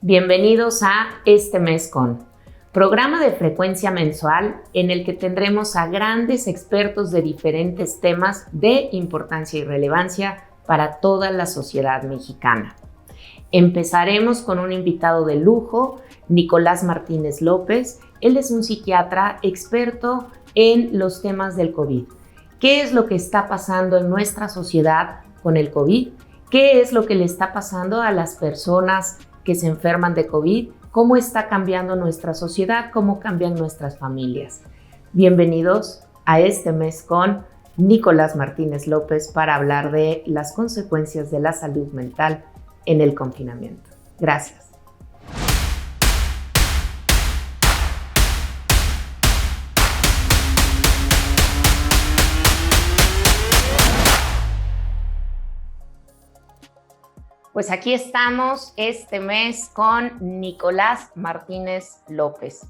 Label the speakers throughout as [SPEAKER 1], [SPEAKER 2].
[SPEAKER 1] Bienvenidos a Este Mes Con, programa de frecuencia mensual en el que tendremos a grandes expertos de diferentes temas de importancia y relevancia para toda la sociedad mexicana. Empezaremos con un invitado de lujo, Nicolás Martínez López. Él es un psiquiatra experto en los temas del COVID. ¿Qué es lo que está pasando en nuestra sociedad con el COVID? ¿Qué es lo que le está pasando a las personas que se enferman de COVID? ¿Cómo está cambiando nuestra sociedad? ¿Cómo cambian nuestras familias? Bienvenidos a Este Mes con Nicolás Martínez López para hablar de las consecuencias de la salud mental en el confinamiento. Gracias. Pues aquí estamos este mes con Nicolás Martínez López.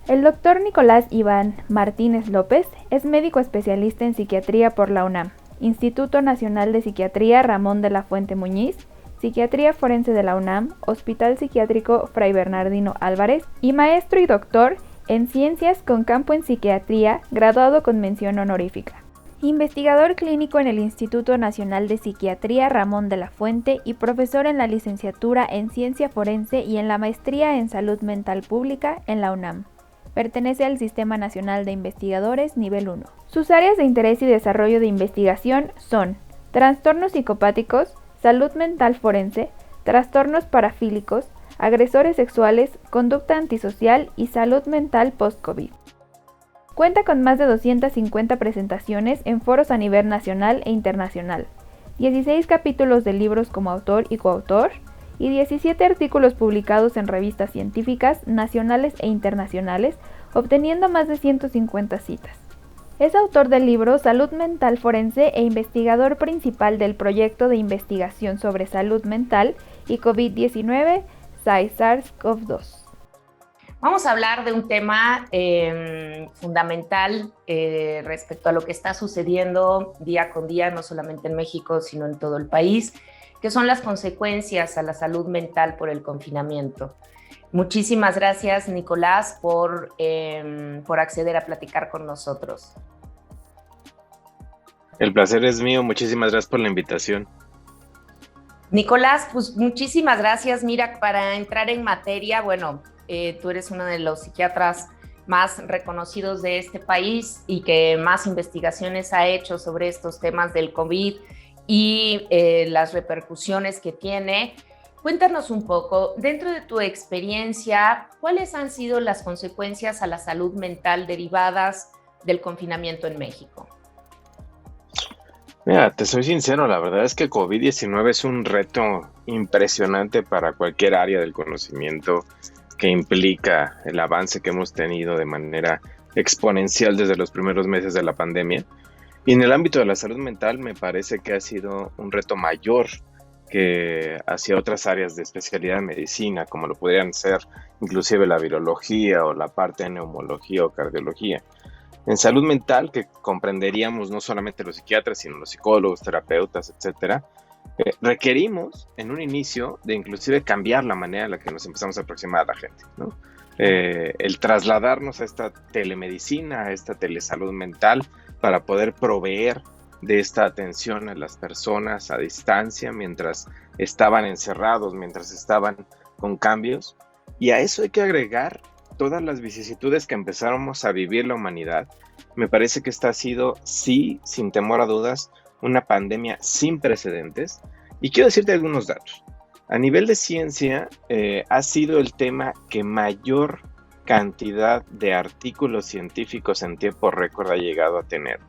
[SPEAKER 2] El doctor Nicolás Iván Martínez López es médico especialista en psiquiatría por la UNAM, Instituto Nacional de Psiquiatría Ramón de la Fuente Muñiz, Psiquiatría Forense de la UNAM, Hospital Psiquiátrico Fray Bernardino Álvarez y maestro y doctor en Ciencias con campo en Psiquiatría, graduado con mención honorífica. Investigador clínico en el Instituto Nacional de Psiquiatría Ramón de la Fuente y profesor en la licenciatura en Ciencia Forense y en la maestría en Salud Mental Pública en la UNAM. Pertenece al Sistema Nacional de Investigadores Nivel 1. Sus áreas de interés y desarrollo de investigación son trastornos psicopáticos, salud mental forense, trastornos parafílicos, agresores sexuales, conducta antisocial y salud mental post-COVID. Cuenta con más de 250 presentaciones en foros a nivel nacional e internacional, 16 capítulos de libros como autor y coautor, y 17 artículos publicados en revistas científicas nacionales e internacionales, obteniendo más de 150 citas. Es autor del libro Salud Mental Forense e investigador principal del proyecto de investigación sobre salud mental y COVID-19, SARS-CoV-2.
[SPEAKER 1] Vamos a hablar de un tema fundamental respecto a lo que está sucediendo día con día, no solamente en México, sino en todo el país, que son las consecuencias a la salud mental por el confinamiento. Muchísimas gracias, Nicolás, por acceder a platicar con nosotros.
[SPEAKER 3] El placer es mío, muchísimas gracias por la invitación.
[SPEAKER 1] Nicolás, pues muchísimas gracias. Mira, para entrar en materia, bueno, tú eres uno de los psiquiatras más reconocidos de este país y que más investigaciones ha hecho sobre estos temas del COVID y las repercusiones que tiene. Cuéntanos un poco, dentro de tu experiencia, ¿cuáles han sido las consecuencias a la salud mental derivadas del confinamiento en México?
[SPEAKER 3] Mira, te soy sincero, la verdad es que COVID-19 es un reto impresionante para cualquier área del conocimiento que implica el avance que hemos tenido de manera exponencial desde los primeros meses de la pandemia. Y en el ámbito de la salud mental me parece que ha sido un reto mayor que hacia otras áreas de especialidad en medicina, como lo podrían ser inclusive la virología o la parte de neumología o cardiología. En salud mental, que comprenderíamos no solamente los psiquiatras, sino los psicólogos, terapeutas, etcétera, requerimos en un inicio de inclusive cambiar la manera en la que nos empezamos a aproximar a la gente, ¿no? El trasladarnos a esta telemedicina, a esta telesalud mental, para poder proveer de esta atención a las personas a distancia mientras estaban encerrados, mientras estaban con cambios. Y a eso hay que agregar todas las vicisitudes que empezamos a vivir la humanidad. Me parece que esta ha sido, sí, sin temor a dudas, una pandemia sin precedentes. Y quiero decirte algunos datos. A nivel de ciencia, ha sido el tema que mayor cantidad de artículos científicos en tiempo récord ha llegado a tener.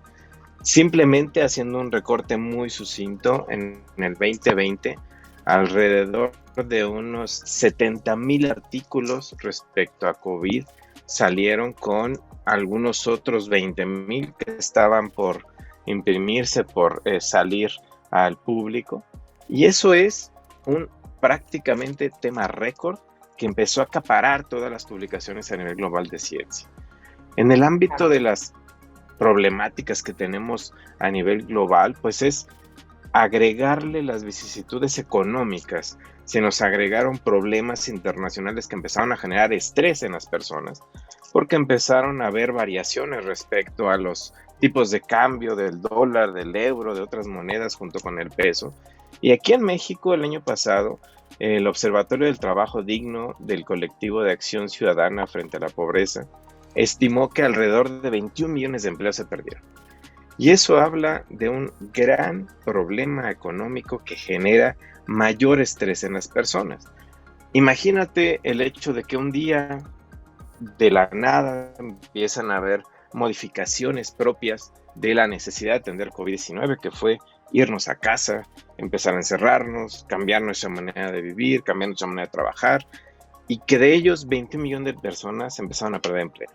[SPEAKER 3] Simplemente haciendo un recorte muy sucinto, en el 2020, alrededor de unos 70,000 artículos respecto a COVID salieron, con algunos otros 20,000 que estaban por imprimirse, por salir al público. Y eso es un prácticamente tema récord que empezó a acaparar todas las publicaciones a nivel global de ciencia. En el ámbito de las problemáticas que tenemos a nivel global, pues es agregarle las vicisitudes económicas se nos agregaron problemas internacionales que empezaron a generar estrés en las personas, porque empezaron a haber variaciones respecto a los tipos de cambio del dólar, del euro, de otras monedas junto con el peso. Y aquí en México el año pasado, el Observatorio del Trabajo Digno del Colectivo de Acción Ciudadana frente a la Pobreza estimó que alrededor de 21 millones de empleos se perdieron. Y eso habla de un gran problema económico que genera mayor estrés en las personas. Imagínate el hecho de que un día de la nada empiezan a haber modificaciones propias de la necesidad de atender COVID-19, que fue irnos a casa, empezar a encerrarnos, cambiar nuestra manera de vivir, cambiar nuestra manera de trabajar, y que de ellos 21 millones de personas empezaron a perder empleo.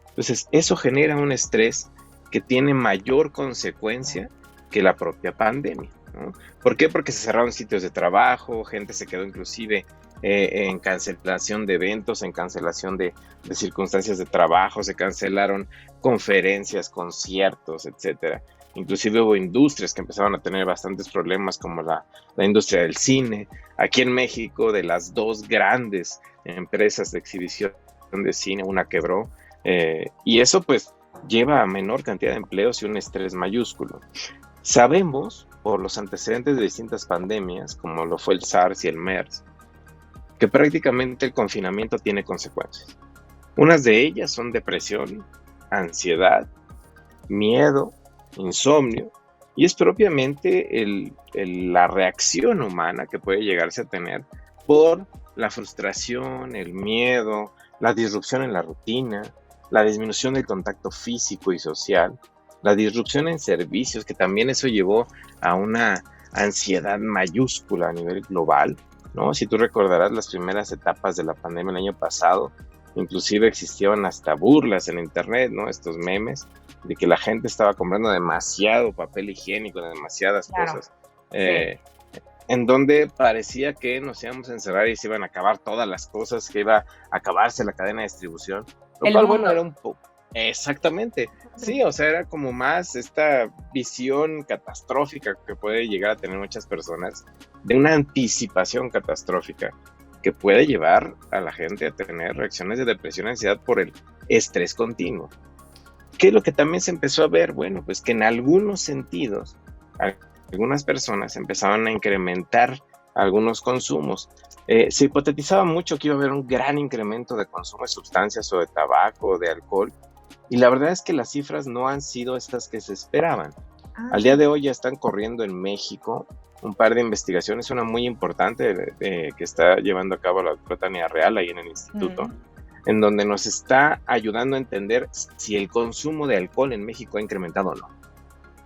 [SPEAKER 3] Entonces, eso genera un estrés que tiene mayor consecuencia que la propia pandemia, ¿no? ¿Por qué? Porque se cerraron sitios de trabajo, gente se quedó inclusive en cancelación de eventos, en cancelación de circunstancias de trabajo, se cancelaron conferencias, conciertos, etcétera. Inclusive hubo industrias que empezaron a tener bastantes problemas, como la industria del cine. Aquí en México, de las dos grandes empresas de exhibición de cine, una quebró, y eso pues lleva a menor cantidad de empleos y un estrés mayúsculo. Sabemos, por los antecedentes de distintas pandemias, como lo fue el SARS y el MERS, que prácticamente el confinamiento tiene consecuencias. Unas de ellas son depresión, ansiedad, miedo, insomnio, y es propiamente la reacción humana que puede llegarse a tener por la frustración, el miedo, la disrupción en la rutina, la disminución del contacto físico y social, la disrupción en servicios, que también eso llevó a una ansiedad mayúscula a nivel global, ¿no? Si tú recordarás las primeras etapas de la pandemia el año pasado, inclusive existían hasta burlas en internet, ¿no? Estos memes de que la gente estaba comprando demasiado papel higiénico, demasiadas cosas, sí. En donde parecía que nos íbamos a encerrar y se iban a acabar todas las cosas, que iba a acabarse la cadena de distribución, lo cual, bueno, era un poco... Exactamente, sí, o sea, era como más esta visión catastrófica que puede llegar a tener muchas personas, de una anticipación catastrófica que puede llevar a la gente a tener reacciones de depresión y ansiedad por el estrés continuo. ¿Qué es lo que también se empezó a ver? Bueno, pues que en algunos sentidos, algunas personas empezaban a incrementar algunos consumos. Se hipotetizaba mucho que iba a haber un gran incremento de consumo de sustancias o de tabaco o de alcohol, y la verdad es que las cifras no han sido estas que se esperaban. Al día de hoy ya están corriendo en México un par de investigaciones, una muy importante que está llevando a cabo la doctora Tania Real ahí en el instituto, en donde nos está ayudando a entender si el consumo de alcohol en México ha incrementado o no.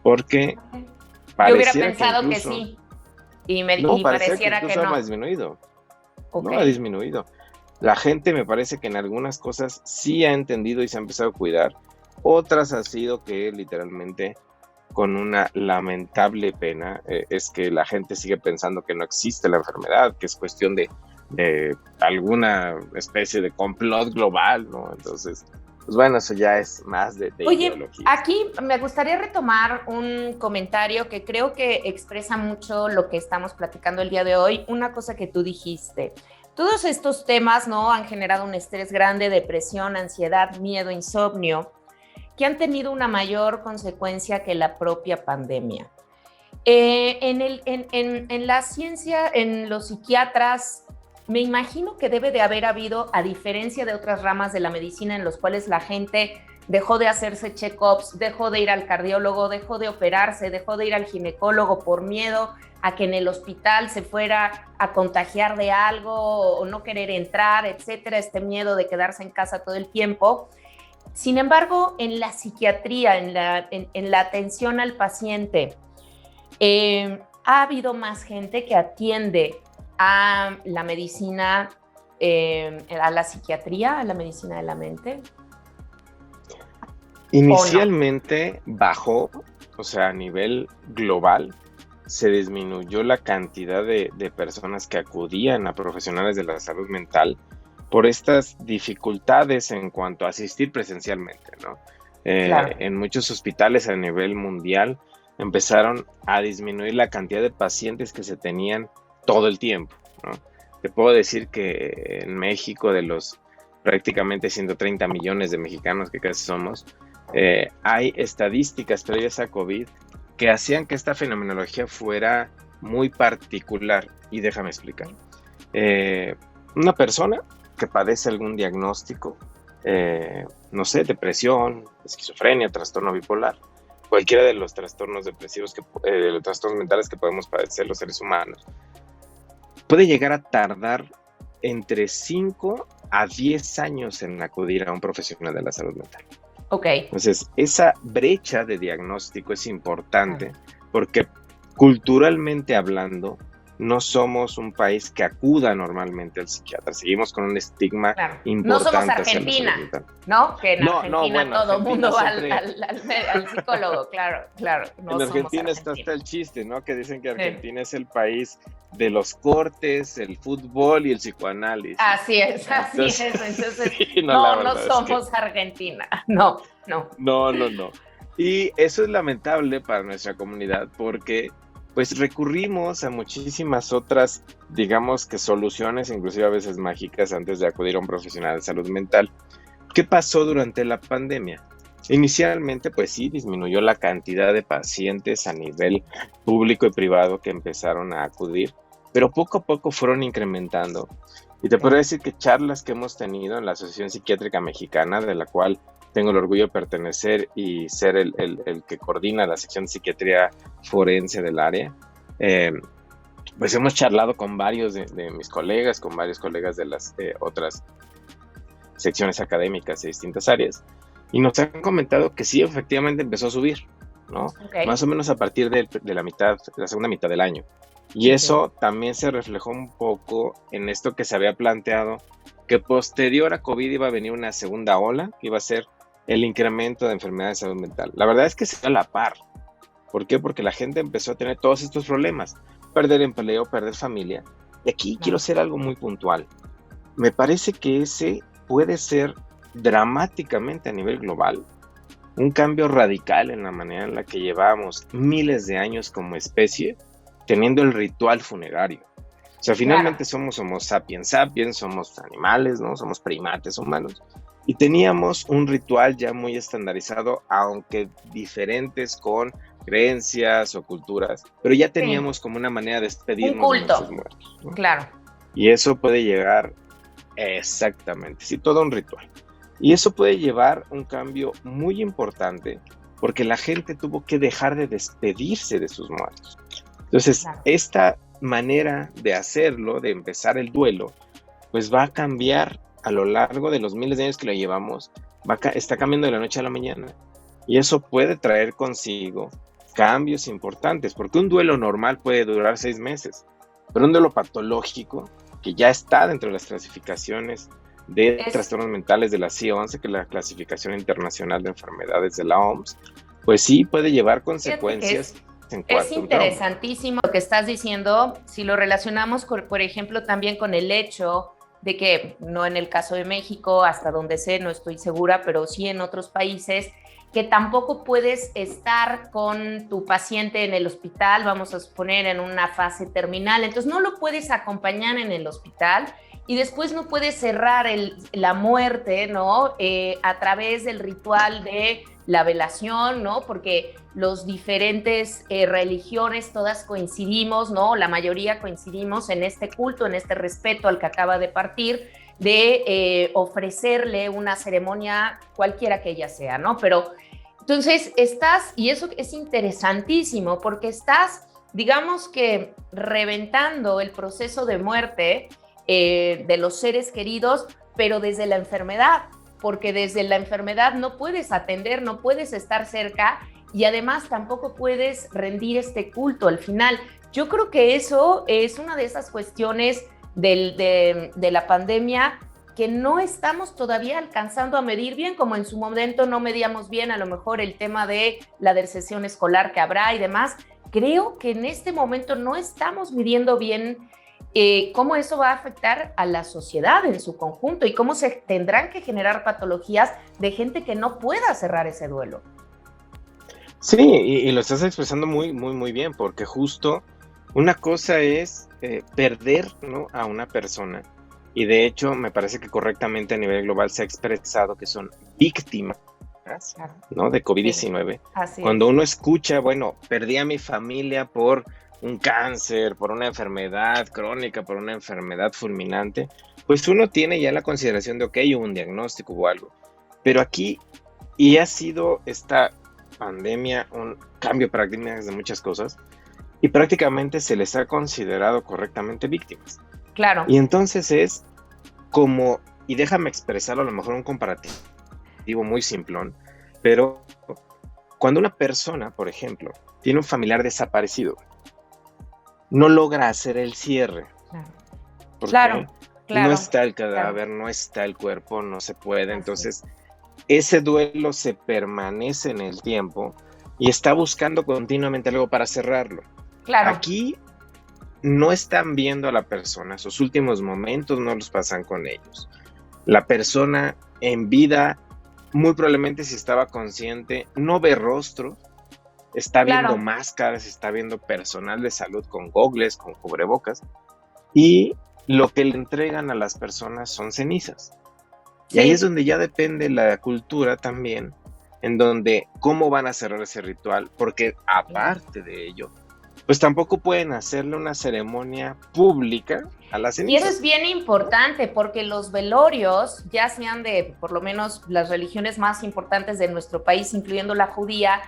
[SPEAKER 3] Porque
[SPEAKER 1] yo hubiera pensado que sí, y pareciera que no.
[SPEAKER 3] Ha disminuido. Okay. No ha disminuido. La gente, me parece que en algunas cosas sí ha entendido y se ha empezado a cuidar. Otras ha sido que literalmente, con una lamentable pena, es que la gente sigue pensando que no existe la enfermedad, que es cuestión de alguna especie de complot global, ¿no? Entonces, pues bueno, eso ya es más de ideología.
[SPEAKER 1] Aquí me gustaría retomar un comentario que creo que expresa mucho lo que estamos platicando el día de hoy. Una cosa que tú dijiste: todos estos temas, ¿no?, han generado un estrés grande, depresión, ansiedad, miedo, insomnio, que han tenido una mayor consecuencia que la propia pandemia. En la ciencia, en los psiquiatras, me imagino que debe de haber habido, a diferencia de otras ramas de la medicina en los cuales la gente dejó de hacerse check-ups, dejó de ir al cardiólogo, dejó de operarse, dejó de ir al ginecólogo por miedo a que en el hospital se fuera a contagiar de algo o no querer entrar, etcétera, este miedo de quedarse en casa todo el tiempo. Sin embargo, en la psiquiatría, en la atención al paciente, ha habido más gente que atiende a la medicina, a la psiquiatría, a la medicina de la mente.
[SPEAKER 3] Inicialmente bajó, o sea, a nivel global, se disminuyó la cantidad de personas que acudían a profesionales de la salud mental por estas dificultades en cuanto a asistir presencialmente, ¿no? Claro. En muchos hospitales a nivel mundial empezaron a disminuir la cantidad de pacientes que se tenían todo el tiempo, ¿no? Te puedo decir que en México, de los prácticamente 130 millones de mexicanos que casi somos, hay estadísticas previas a COVID que hacían que esta fenomenología fuera muy particular. Y déjame explicar. Una persona que padece algún diagnóstico, depresión, esquizofrenia, trastorno bipolar, cualquiera de los trastornos depresivos, de los trastornos mentales que podemos padecer los seres humanos, puede llegar a tardar entre 5 a 10 años en acudir a un profesional de la salud mental.
[SPEAKER 1] Ok.
[SPEAKER 3] Entonces, esa brecha de diagnóstico es importante porque culturalmente hablando, no somos un país que acuda normalmente al psiquiatra. Seguimos con un estigma importante.
[SPEAKER 1] No somos Argentina, ¿no? Que en Argentina todo el mundo va al psicólogo, claro.
[SPEAKER 3] No, en Argentina está hasta el chiste, ¿no? Que dicen que Argentina es el país de los cortes, el fútbol y el psicoanálisis.
[SPEAKER 1] Así es. Entonces, sí, no somos Argentina. No.
[SPEAKER 3] Y eso es lamentable para nuestra comunidad porque pues recurrimos a muchísimas otras, digamos que soluciones, inclusive a veces mágicas, antes de acudir a un profesional de salud mental. ¿Qué pasó durante la pandemia? Inicialmente, pues sí, disminuyó la cantidad de pacientes a nivel público y privado que empezaron a acudir, pero poco a poco fueron incrementando. Y te podría decir que charlas que hemos tenido en la Asociación Psiquiátrica Mexicana, de la cual tengo el orgullo de pertenecer y ser el que coordina la sección de psiquiatría forense del área, pues hemos charlado con varios de mis colegas, con varios colegas de las otras secciones académicas de distintas áreas, y nos han comentado que sí, efectivamente empezó a subir, ¿no? Okay. Más o menos a partir de la segunda mitad del año. Y eso también se reflejó un poco en esto que se había planteado, que posterior a COVID iba a venir una segunda ola, que iba a ser el incremento de enfermedades de salud mental. La verdad es que se dio a la par. ¿Por qué? Porque la gente empezó a tener todos estos problemas. Perder empleo, perder familia. Y aquí quiero hacer algo muy puntual. Me parece que ese puede ser dramáticamente a nivel global un cambio radical en la manera en la que llevamos miles de años como especie teniendo el ritual funerario. O sea, finalmente somos Homo sapiens sapiens, somos animales, ¿no? Somos primates humanos. Y teníamos un ritual ya muy estandarizado, aunque diferentes con creencias o culturas, pero ya teníamos como una manera de despedirnos de nuestros muertos, ¿no?
[SPEAKER 1] Claro.
[SPEAKER 3] Y eso puede llegar, exactamente, sí, todo un ritual. Y eso puede llevar un cambio muy importante, porque la gente tuvo que dejar de despedirse de sus muertos. Entonces, esta manera de hacerlo, de empezar el duelo, pues va a cambiar a lo largo de los miles de años que lo llevamos, está cambiando de la noche a la mañana. Y eso puede traer consigo cambios importantes, porque un duelo normal puede durar 6 meses, pero un duelo patológico, que ya está dentro de las clasificaciones de trastornos mentales de la CIE-11, que es la clasificación internacional de enfermedades de la OMS, pues sí puede llevar consecuencias.
[SPEAKER 1] Es interesantísimo lo que estás diciendo, si lo relacionamos, por ejemplo, también con el hecho de que, no en el caso de México, hasta donde sé, no estoy segura, pero sí en otros países, que tampoco puedes estar con tu paciente en el hospital, vamos a suponer en una fase terminal, entonces no lo puedes acompañar en el hospital y después no puedes cerrar la muerte, ¿no? A través del ritual de la velación, ¿no? Porque los diferentes religiones todas coincidimos, ¿no? La mayoría coincidimos en este culto, en este respeto al que acaba de partir, de ofrecerle una ceremonia cualquiera que ella sea, ¿no? Pero entonces y eso es interesantísimo porque estás, digamos que reventando el proceso de muerte de los seres queridos, pero desde la enfermedad, porque desde la enfermedad no puedes atender, no puedes estar cerca y además tampoco puedes rendir este culto al final. Yo creo que eso es una de esas cuestiones de la pandemia que no estamos todavía alcanzando a medir bien, como en su momento no medíamos bien a lo mejor el tema de la deserción escolar que habrá y demás. Creo que en este momento no estamos midiendo bien cómo eso va a afectar a la sociedad en su conjunto y cómo se tendrán que generar patologías de gente que no pueda cerrar ese duelo.
[SPEAKER 3] Sí, y lo estás expresando muy, muy, muy bien, porque justo Una cosa es perder, ¿no?, a una persona, y de hecho me parece que correctamente a nivel global se ha expresado que son víctimas,
[SPEAKER 1] Claro.
[SPEAKER 3] ¿no?, de
[SPEAKER 1] Sí,
[SPEAKER 3] COVID-19.
[SPEAKER 1] así
[SPEAKER 3] Cuando
[SPEAKER 1] es.
[SPEAKER 3] uno escucha, bueno, perdí a mi familia por un cáncer, por una enfermedad crónica, por una enfermedad fulminante, pues uno tiene ya la consideración de, ok, hubo un diagnóstico o algo. Pero aquí, y ha sido esta pandemia un cambio de paradigmas de muchas cosas, y prácticamente se les ha considerado correctamente víctimas.
[SPEAKER 1] Claro,
[SPEAKER 3] Y entonces es como, y déjame expresarlo a lo mejor un comparativo muy simplón, pero cuando una persona, por ejemplo, tiene un familiar desaparecido, no logra hacer el cierre,
[SPEAKER 1] claro,
[SPEAKER 3] porque
[SPEAKER 1] claro,
[SPEAKER 3] no
[SPEAKER 1] claro,
[SPEAKER 3] está el
[SPEAKER 1] claro,
[SPEAKER 3] cadáver, no está el cuerpo, no se puede.
[SPEAKER 1] así es.
[SPEAKER 3] Entonces, ese duelo se permanece en el tiempo y está buscando continuamente algo para cerrarlo.
[SPEAKER 1] Claro,
[SPEAKER 3] Aquí no están viendo a la persona, sus últimos momentos no los pasan con ellos. La persona en vida, muy probablemente si estaba consciente, no ve rostro, está viendo
[SPEAKER 1] claro.
[SPEAKER 3] máscaras, está viendo personal de salud con gogles, con cubrebocas, y lo que le entregan a las personas son cenizas. Y ahí es
[SPEAKER 1] Sí,
[SPEAKER 3] donde ya depende la cultura también, en donde cómo van a cerrar ese ritual, porque
[SPEAKER 1] claro.
[SPEAKER 3] aparte de ello, pues tampoco pueden hacerle una ceremonia pública a las
[SPEAKER 1] Y eso es
[SPEAKER 3] cenizas.
[SPEAKER 1] bien importante porque los velorios, ya sean de por lo menos las religiones más importantes de nuestro país, incluyendo la judía,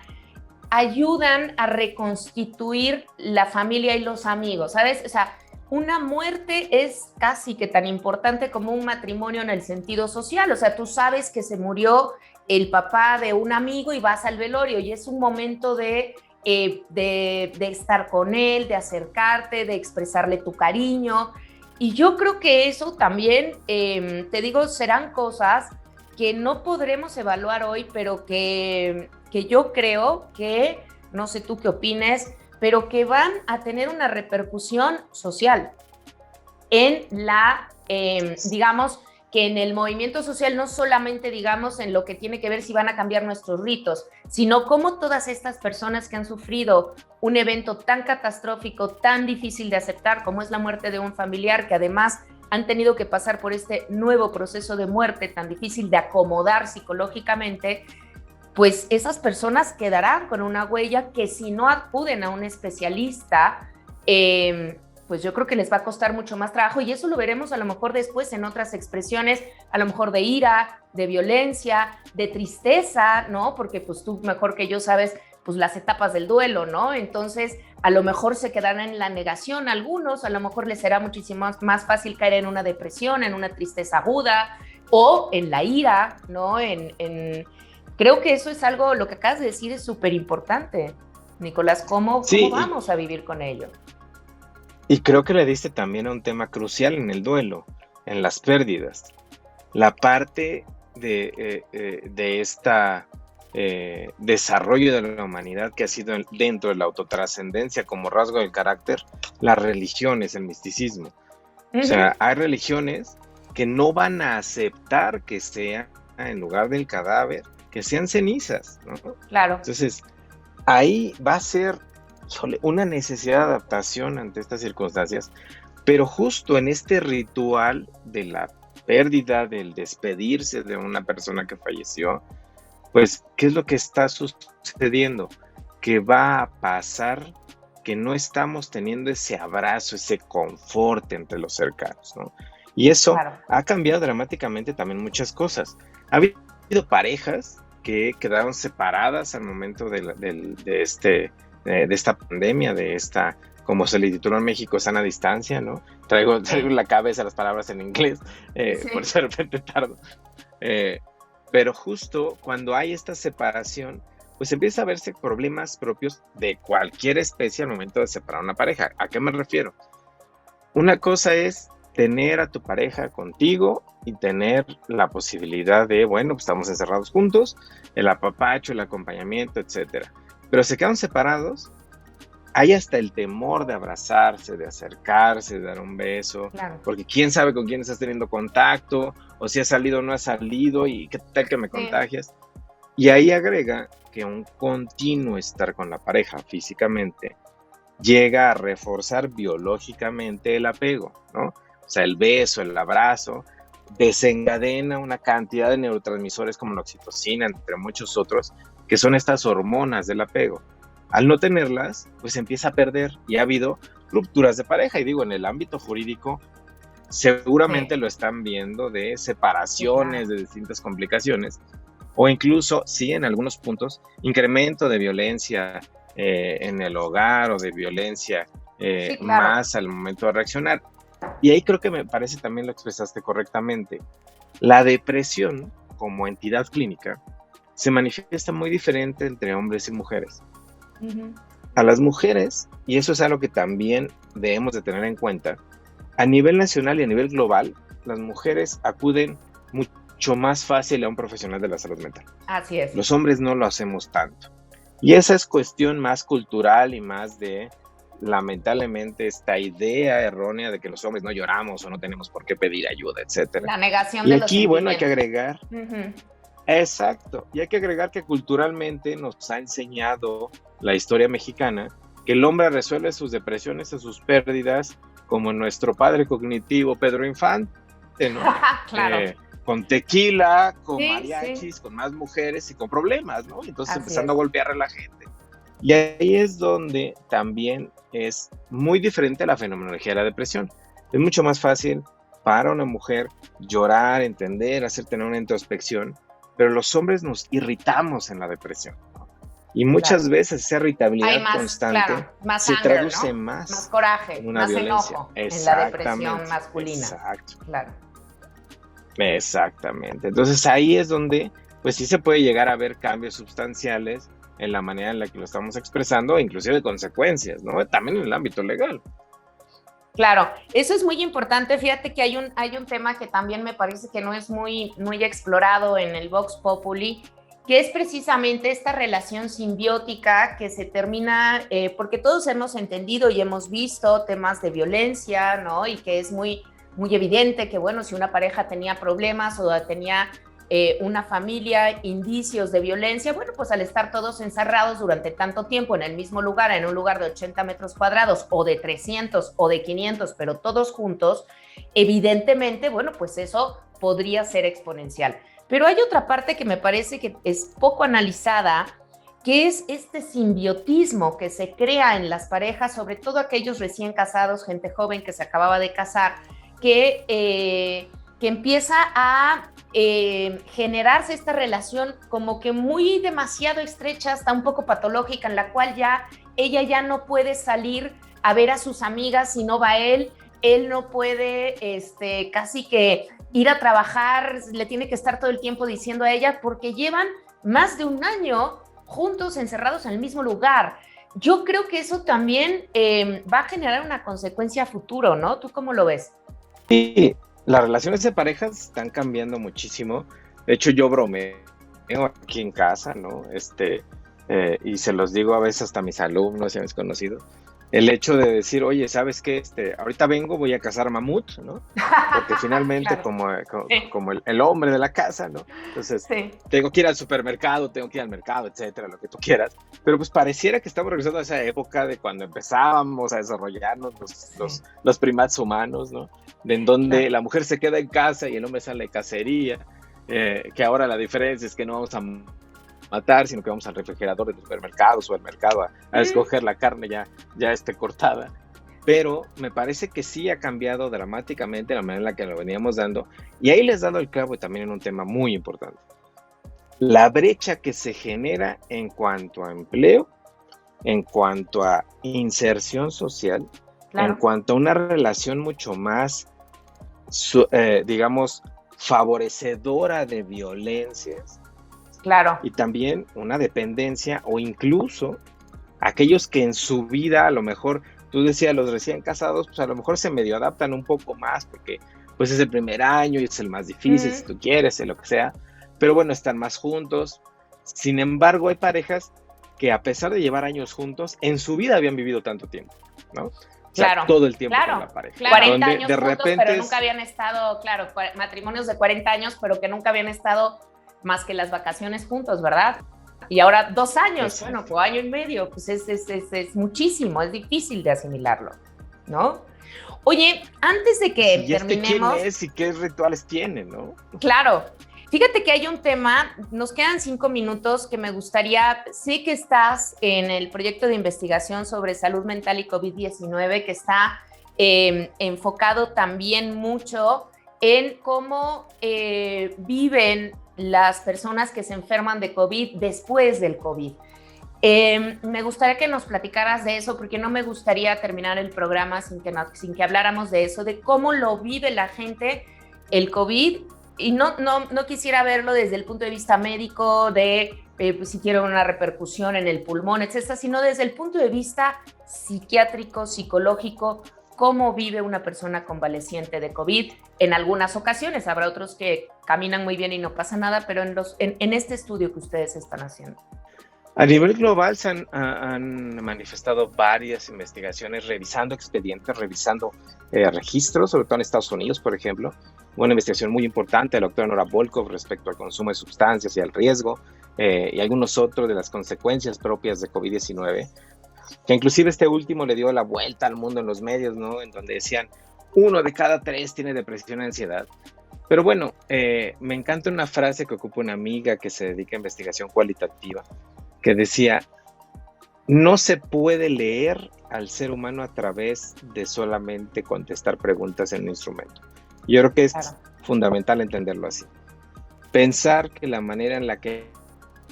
[SPEAKER 1] ayudan a reconstituir la familia y los amigos, ¿sabes? O sea, una muerte es casi que tan importante como un matrimonio en el sentido social. O sea, tú sabes que se murió el papá de un amigo y vas al velorio y es un momento de estar con él, de acercarte, de expresarle tu cariño. Y yo creo que eso también, te digo, serán cosas que no podremos evaluar hoy, pero que yo creo que, no sé tú qué opines, pero que van a tener una repercusión social en digamos, que en el movimiento social no solamente digamos en lo que tiene que ver si van a cambiar nuestros ritos, sino cómo todas estas personas que han sufrido un evento tan catastrófico, tan difícil de aceptar como es la muerte de un familiar, que además han tenido que pasar por este nuevo proceso de muerte tan difícil de acomodar psicológicamente, pues esas personas quedarán con una huella que si no acuden a un especialista, pues yo creo que les va a costar mucho más trabajo y eso lo veremos a lo mejor después en otras expresiones, a lo mejor de ira, de violencia, de tristeza, ¿no? Porque pues tú mejor que yo sabes pues las etapas del duelo, ¿no? Entonces a lo mejor se quedarán en la negación algunos, a lo mejor les será muchísimo más fácil caer en una depresión, en una tristeza aguda o en la ira, ¿no? Creo que eso es algo, lo que acabas de decir es súper importante. Nicolás, ¿cómo
[SPEAKER 3] Sí,
[SPEAKER 1] vamos a vivir con ello?
[SPEAKER 3] y creo que le diste también a un tema crucial en el duelo, en las pérdidas. La parte de esta desarrollo de la humanidad que ha sido dentro de la autotrascendencia como rasgo del carácter, las religiones, el misticismo. O sea, hay religiones que no van a aceptar que sea, en lugar del cadáver, que sean cenizas, ¿no?
[SPEAKER 1] Claro,
[SPEAKER 3] Entonces, ahí va a ser una necesidad de adaptación ante estas circunstancias, pero justo en este ritual de la pérdida, del despedirse de una persona que falleció, pues, ¿qué es lo que está sucediendo? Que va a pasar que no estamos teniendo ese abrazo, ese confort entre los cercanos, ¿no? Y eso
[SPEAKER 1] claro.
[SPEAKER 3] ha cambiado dramáticamente también muchas cosas. Ha habido parejas que quedaron separadas al momento de esta pandemia, de esta, como se le tituló en México, sana distancia, ¿no? Traigo en
[SPEAKER 1] Sí,
[SPEAKER 3] la cabeza las palabras en inglés, por
[SPEAKER 1] sí,
[SPEAKER 3] eso de repente tardo. Eh, pero justo cuando hay esta separación, pues empieza a verse problemas propios de cualquier especie al momento de separar una pareja. ¿A qué me refiero? Una cosa es tener a tu pareja contigo y tener la posibilidad de, bueno, pues estamos encerrados juntos, el apapacho, el acompañamiento, etcétera. Pero se quedan separados, hay hasta el temor de abrazarse, de acercarse, de dar un beso,
[SPEAKER 1] claro.
[SPEAKER 3] porque quién sabe con quién estás teniendo contacto, o si ha salido o no ha salido, y qué tal que me
[SPEAKER 1] Sí,
[SPEAKER 3] contagias. Y ahí agrega que un continuo estar con la pareja físicamente llega a reforzar biológicamente el apego, ¿no? O sea, el beso, el abrazo, desencadena una cantidad de neurotransmisores como la oxitocina, entre muchos otros, que son estas hormonas del apego. Al no tenerlas, pues empieza a perder, y ha habido rupturas de pareja, y digo, en el ámbito jurídico seguramente lo están viendo, de separaciones, de distintas complicaciones, o incluso, sí, en algunos puntos, incremento de violencia en el hogar, o de violencia más al momento de reaccionar. Y ahí creo que me parece también lo expresaste correctamente. La depresión, como entidad clínica, se manifiesta muy diferente entre hombres y mujeres. A las mujeres, y eso es algo que también debemos de tener en cuenta, a nivel nacional y a nivel global, las mujeres acuden mucho más fácil a un profesional de la salud mental.
[SPEAKER 1] Así es.
[SPEAKER 3] Los hombres no lo hacemos tanto. Y esa es cuestión más cultural y más de, lamentablemente, esta idea errónea de que los hombres no lloramos o no tenemos por qué pedir ayuda, etcétera.
[SPEAKER 1] La negación
[SPEAKER 3] y
[SPEAKER 1] de
[SPEAKER 3] aquí,
[SPEAKER 1] los sentimientos.
[SPEAKER 3] bueno, hay que agregar, exacto, y hay que agregar que culturalmente nos ha enseñado la historia mexicana que el hombre resuelve sus depresiones y sus pérdidas como nuestro padre cognitivo Pedro Infante, ¿no?
[SPEAKER 1] Claro.
[SPEAKER 3] Con tequila, con mariachis, con más mujeres y con problemas, ¿no? Entonces empezando a golpear a la gente. Y ahí es donde también es muy diferente la fenomenología de la depresión. Es mucho más fácil para una mujer llorar, entender, tener una introspección, pero los hombres nos irritamos en la depresión, ¿no? Y muchas veces esa irritabilidad constante se traduce, ¿no?
[SPEAKER 1] más coraje,
[SPEAKER 3] en una
[SPEAKER 1] más
[SPEAKER 3] violencia.
[SPEAKER 1] enojo en la depresión masculina.
[SPEAKER 3] Exacto.
[SPEAKER 1] Claro.
[SPEAKER 3] Exactamente. Entonces ahí es donde, pues sí se puede llegar a ver cambios sustanciales en la manera en la que lo estamos expresando, inclusive consecuencias, ¿no? También en el ámbito legal.
[SPEAKER 1] Claro, eso es muy importante. Fíjate que hay un tema que también me parece que no es muy explorado en el Vox Populi, que es precisamente esta relación simbiótica que se termina, porque todos hemos entendido y hemos visto temas de violencia, ¿no? Y que es muy evidente que, bueno, si una pareja tenía problemas o tenía una familia, indicios de violencia, bueno, pues al estar todos encerrados durante tanto tiempo en el mismo lugar, en un lugar de 80 metros cuadrados o de 300 o de 500, pero todos juntos, evidentemente, bueno, pues eso podría ser exponencial. Pero hay otra parte que me parece que es poco analizada, que es este simbiotismo que se crea en las parejas, sobre todo aquellos recién casados, gente joven que se acababa de casar, que empieza a generarse esta relación como que muy demasiado estrecha, hasta un poco patológica, en la cual ella ya no puede salir a ver a sus amigas si no va él no puede casi que ir a trabajar, le tiene que estar todo el tiempo diciendo a ella, porque llevan más de un año juntos, encerrados en el mismo lugar. Yo creo que eso también va a generar una consecuencia a futuro, ¿no? ¿Tú cómo lo ves?
[SPEAKER 3] Sí, las relaciones de parejas están cambiando muchísimo. De hecho, yo bromeo aquí en casa, ¿no? Y se los digo a veces hasta a mis alumnos y a mis conocidos. El hecho de decir, oye, ¿sabes qué? Ahorita vengo, voy a cazar mamut, ¿no? Porque finalmente claro. como el hombre de la casa, ¿no? Entonces, tengo que ir al supermercado, tengo que ir al mercado, etcétera, lo que tú quieras. Pero pues pareciera que estamos regresando a esa época de cuando empezábamos a desarrollarnos los primates humanos, ¿no? De en donde la mujer se queda en casa y el hombre sale de cacería, que ahora la diferencia es que no vamos a matar, sino que vamos al refrigerador de los supermercados o al mercado a escoger la carne ya cortada. Pero me parece que sí ha cambiado dramáticamente la manera en la que lo veníamos dando, y ahí les he dado el clavo también en un tema muy importante: la brecha que se genera en cuanto a empleo, en cuanto a inserción social, en cuanto a una relación mucho más, digamos, favorecedora de violencias.
[SPEAKER 1] Claro.
[SPEAKER 3] Y también una dependencia, o incluso aquellos que en su vida, a lo mejor, tú decías, los recién casados, pues a lo mejor se medio adaptan un poco más, porque pues es el primer año y es el más difícil, si tú quieres, lo que sea, pero bueno, están más juntos. Sin embargo, hay parejas que, a pesar de llevar años juntos, en su vida habían vivido tanto tiempo, ¿no? O sea, todo el tiempo con la pareja.
[SPEAKER 1] 40 años de juntos, pero nunca habían estado, matrimonios de 40 años, pero que nunca habían estado más que las vacaciones juntos, ¿verdad? Y ahora 2 años,
[SPEAKER 3] Exacto.
[SPEAKER 1] bueno, o año y medio, pues es muchísimo, es difícil de asimilarlo, ¿no? Oye, antes de que
[SPEAKER 3] ¿Y quién
[SPEAKER 1] terminemos,
[SPEAKER 3] es y qué rituales tiene, no?
[SPEAKER 1] claro, fíjate que hay un tema, nos quedan 5 minutos que me gustaría, sé que estás en el proyecto de investigación sobre salud mental y COVID-19, que está enfocado también mucho en cómo viven las personas que se enferman de COVID después del COVID. Me gustaría que nos platicaras de eso, porque no me gustaría terminar el programa sin que habláramos de eso, de cómo lo vive la gente el COVID, y no quisiera verlo desde el punto de vista médico, de pues, si tiene una repercusión en el pulmón, etcétera, sino desde el punto de vista psiquiátrico, psicológico, cómo vive una persona convaleciente de COVID. En algunas ocasiones habrá otros que caminan muy bien y no pasa nada, pero en este estudio que ustedes están haciendo.
[SPEAKER 3] A nivel global se han manifestado varias investigaciones revisando expedientes, revisando registros, sobre todo en Estados Unidos, por ejemplo. Una investigación muy importante de la doctora Nora Volkow respecto al consumo de sustancias y al riesgo, y algunos otros de las consecuencias propias de COVID-19, que inclusive este último le dio la vuelta al mundo en los medios, ¿no? En donde decían, 1 de cada 3 tiene depresión y ansiedad. Pero bueno, me encanta una frase que ocupa una amiga que se dedica a investigación cualitativa, que decía, no se puede leer al ser humano a través de solamente contestar preguntas en un instrumento. Yo creo que es fundamental entenderlo así. Pensar que la manera en la que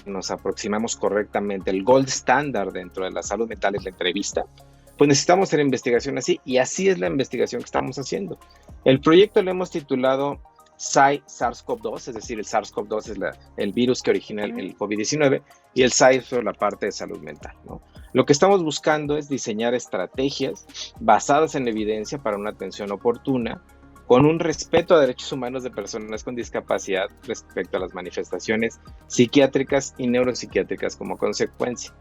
[SPEAKER 3] nos aproximamos correctamente, el gold standard dentro de la salud mental es la entrevista, pues necesitamos hacer investigación así, y así es la investigación que estamos haciendo. El proyecto lo hemos titulado SARS-CoV-2, es decir, el SARS-CoV-2 es el virus que origina el COVID-19, y el SAI es la parte de salud mental, ¿no? Lo que estamos buscando es diseñar estrategias basadas en evidencia para una atención oportuna, con un respeto a derechos humanos de personas con discapacidad respecto a las manifestaciones psiquiátricas y neuropsiquiátricas como consecuencia.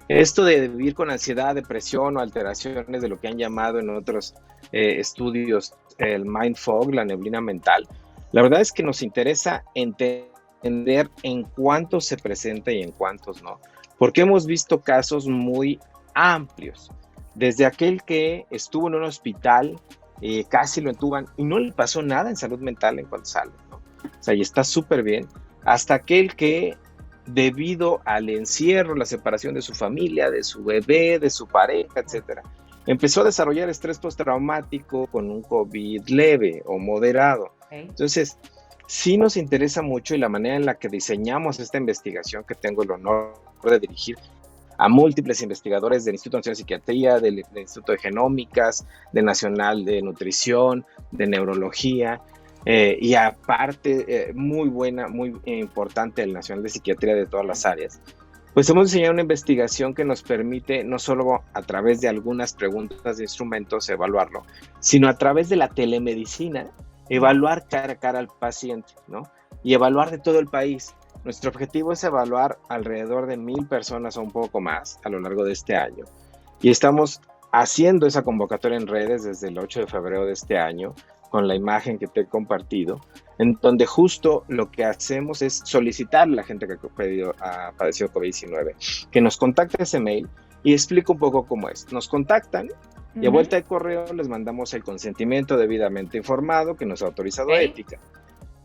[SPEAKER 3] Esto de vivir con ansiedad, depresión o alteraciones de lo que han llamado en otros estudios el mind fog, la neblina mental, la verdad es que nos interesa entender en cuántos se presenta y en cuántos no, porque hemos visto casos muy amplios, desde aquel que estuvo en un hospital, casi lo entuban y no le pasó nada en salud mental en cuanto sale, ¿no? O sea, y está súper bien, hasta aquel que debido al encierro, la separación de su familia, de su bebé, de su pareja, etcétera, empezó a desarrollar estrés postraumático con un COVID leve o moderado. Entonces, sí nos interesa mucho, y la manera en la que diseñamos esta investigación, que tengo el honor de dirigir a múltiples investigadores del Instituto Nacional de Psiquiatría, del Instituto de Genómicas, del Nacional de Nutrición, de Neurología, y aparte muy buena, muy importante, el Nacional de Psiquiatría de todas las áreas, pues hemos diseñado una investigación que nos permite no solo a través de algunas preguntas de instrumentos evaluarlo, sino a través de la telemedicina, evaluar cara a cara al paciente, ¿no? Y evaluar de todo el país. Nuestro objetivo es evaluar alrededor de 1,000 personas o un poco más a lo largo de este año. Y estamos haciendo esa convocatoria en redes desde el 8 de febrero de este año, con la imagen que te he compartido, en donde justo lo que hacemos es solicitar a la gente que ha padecido COVID-19 que nos contacte ese mail, y explico un poco cómo es. Nos contactan y a vuelta de correo les mandamos el consentimiento debidamente informado que nos ha autorizado ética.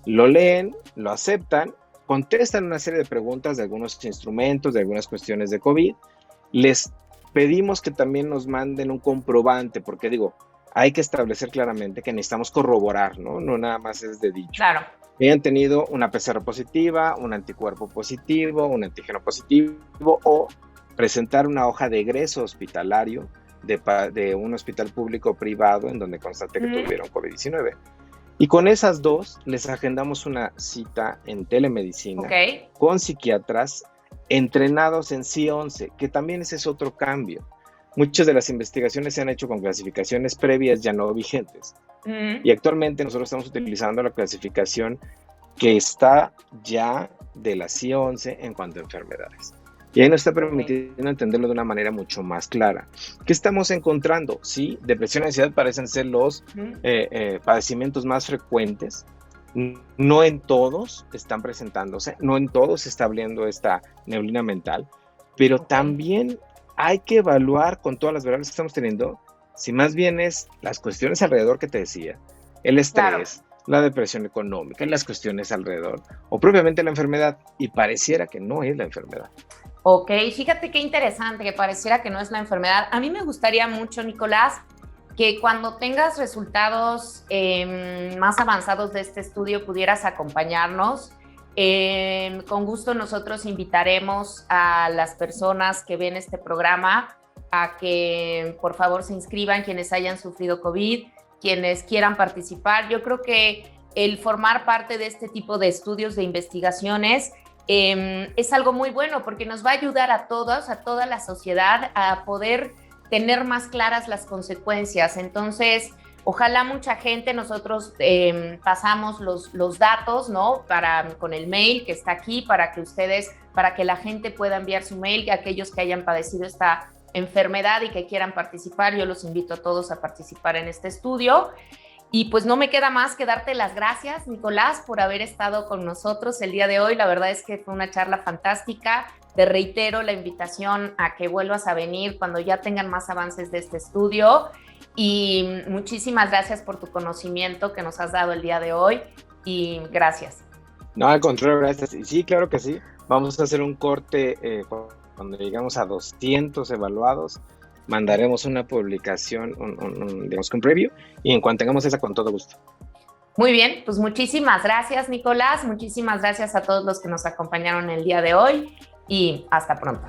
[SPEAKER 3] Lo leen, lo aceptan, contestan una serie de preguntas de algunos instrumentos, de algunas cuestiones de COVID. Les pedimos que también nos manden un comprobante, porque digo, hay que establecer claramente que necesitamos corroborar, ¿no? No nada más es de dicho.
[SPEAKER 1] Claro.
[SPEAKER 3] Hayan tenido una PCR positiva, un anticuerpo positivo, un antígeno positivo, o presentar una hoja de egreso hospitalario de un hospital público o privado en donde constate que tuvieron COVID-19. Y con esas dos les agendamos una cita en telemedicina con psiquiatras entrenados en C11, que también ese es otro cambio. Muchas de las investigaciones se han hecho con clasificaciones previas ya no vigentes. Y actualmente nosotros estamos utilizando la clasificación que está ya de la C11 en cuanto a enfermedades. Y ahí nos está permitiendo entenderlo de una manera mucho más clara. ¿Qué estamos encontrando? Sí, depresión y ansiedad parecen ser los padecimientos más frecuentes, No en todos están presentándose, no en todos se está hablando esta neblina mental, pero también hay que evaluar con todas las variables que estamos teniendo, si más bien es las cuestiones alrededor que te decía, el estrés, la depresión económica, las cuestiones alrededor, o propiamente la enfermedad, y pareciera que no es la enfermedad.
[SPEAKER 1] Ok, fíjate qué interesante que pareciera que no es la enfermedad. A mí me gustaría mucho, Nicolás, que cuando tengas resultados más avanzados de este estudio pudieras acompañarnos. Con gusto nosotros invitaremos a las personas que ven este programa a que por favor se inscriban, quienes hayan sufrido COVID, quienes quieran participar. Yo creo que el formar parte de este tipo de estudios, de investigaciones, es algo muy bueno porque nos va a ayudar a todos, a toda la sociedad, a poder tener más claras las consecuencias. Entonces, ojalá mucha gente, nosotros pasamos los datos, ¿no? Con el mail que está aquí para que la gente pueda enviar su mail, aquellos que hayan padecido esta enfermedad y que quieran participar. Yo los invito a todos a participar en este estudio. Y pues no me queda más que darte las gracias, Nicolás, por haber estado con nosotros el día de hoy. La verdad es que fue una charla fantástica. Te reitero la invitación a que vuelvas a venir cuando ya tengan más avances de este estudio. Y muchísimas gracias por tu conocimiento que nos has dado el día de hoy. Y gracias.
[SPEAKER 3] No, al contrario, gracias. Y sí, claro que sí. Vamos a hacer un corte cuando llegamos a 200 evaluados. Mandaremos una publicación, digamos que un preview, y en cuanto tengamos esa, con todo gusto.
[SPEAKER 1] Muy bien, pues muchísimas gracias, Nicolás. Muchísimas gracias a todos los que nos acompañaron el día de hoy y hasta pronto.